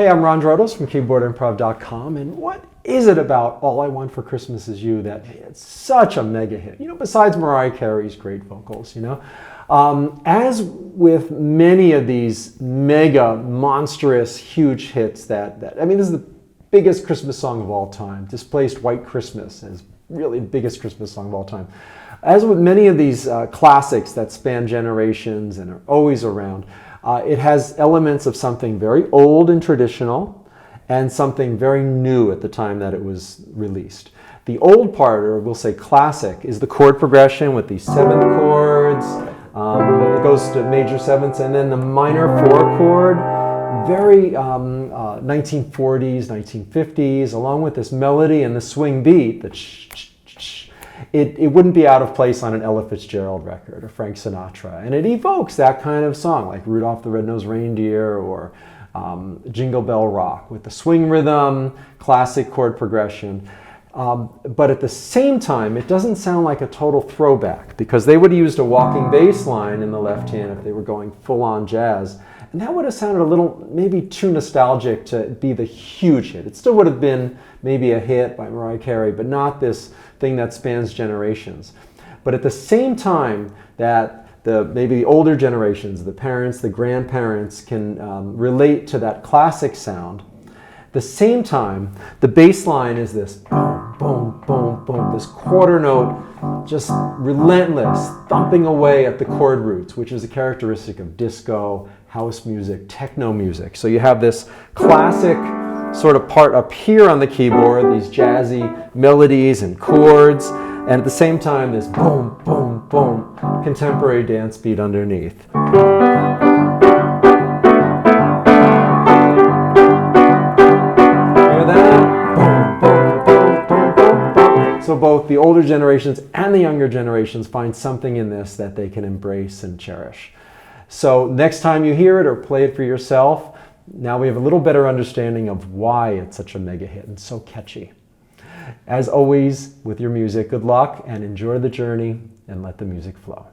Hey, I'm Ron Drotos from keyboardimprov.com, and what is it about All I Want for Christmas Is You that it's such a mega hit? You know, besides Mariah Carey's great vocals, you know? As with many of these mega, monstrous, huge hits that I mean, this is the biggest Christmas song of all time. Displaced White Christmas as really the biggest Christmas song of all time. As with many of these classics that span generations and are always around, it has elements of something very old and traditional and something very new at the time that it was released. The old part, or we'll say classic, is the chord progression with these seventh chords. It goes to major sevenths, and then the minor four chord, very 1940s, 1950s, along with this melody and the swing beat, the it wouldn't be out of place on an Ella Fitzgerald record or Frank Sinatra. And it evokes that kind of song like Rudolph the Red-Nosed Reindeer or Jingle Bell Rock with the swing rhythm, classic chord progression. But at the same time, it doesn't sound like a total throwback because they would have used a walking bass line in the left hand if they were going full-on jazz. And that would have sounded a little, maybe too nostalgic to be the huge hit. It still would have been maybe a hit by Mariah Carey, but not this thing that spans generations. But at the same time that maybe the older generations, the parents, the grandparents can relate to that classic sound, at the same time, the bass line is this boom, boom, boom, boom, this quarter note, just relentless, thumping away at the chord roots, which is a characteristic of disco, house music, techno music. So you have this classic sort of part up here on the keyboard, these jazzy melodies and chords, and at the same time this boom, boom, boom, contemporary dance beat underneath. So both the older generations and the younger generations find something in this that they can embrace and cherish. So next time you hear it or play it for yourself, now we have a little better understanding of why it's such a mega hit and so catchy. As always, with your music, good luck and enjoy the journey and let the music flow.